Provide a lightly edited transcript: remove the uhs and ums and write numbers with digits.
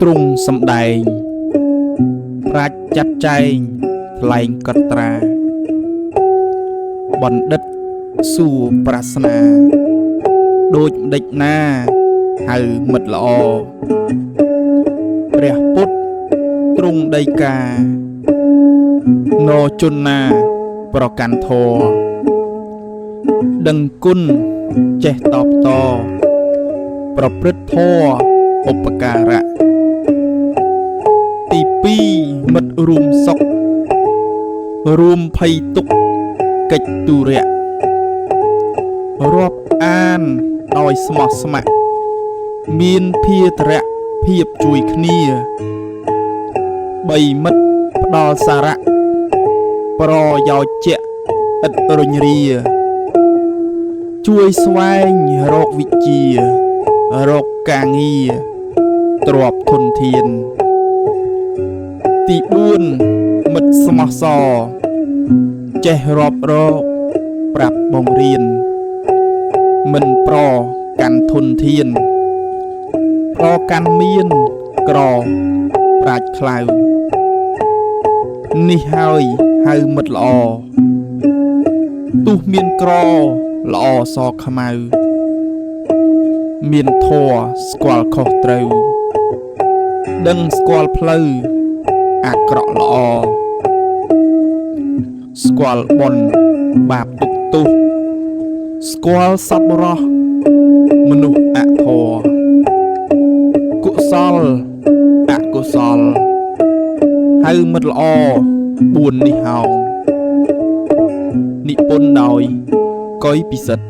ទ្រង់សម្ដែងប្រាជ្ញចាត់ចែងថ្លែងកត់ត្រាបណ្ឌិតសួរប្រាស្នាដូចម្ដេចណាហៅមិត្តល្អព្រះពុទ្ធទ្រង់ដីកាណជនណាប្រកាន់ធម៌ដឹងគុណចេះតបតប្រព្រឹត្តធម៌ឧបការៈទី2មិត្តរួមសុខរួមភ័យទុក្ខកិច្ចទុរៈរាប់អានដោយស្មោះស្ម័គ្រមានភារៈភាពជួយគ្នា3មិត្តផ្ដល់សារៈប្រយោជន៍ឥតរញរាជួយស្វែងរកវិជ្ជារកការងារទ្រព្យធនធានទី4មិត្តស្មោះសរចេះរាប់រកប្រាប់បង្រៀនមិនប្រកាន់ធនធានប្រកាន់មានក្រប្រាជ្ញខ្លៅនេះហើយហៅមិត្តល្អទោះមានក្រល្អសខ្មៅមានធម៌ស្គាល់ខុសត្រូវដឹងស្គាល់ផ្លូវអាក្រក់ល្អស្គាល់បុណ្យបាបទុក្ខទោសស្គាល់សប្បុរសមនុស្សអធម៌កុសលអកុសលហៅមិត្តល្អ4នេះហោងនិពន្ធដោយកុយពិសិដ្ឋ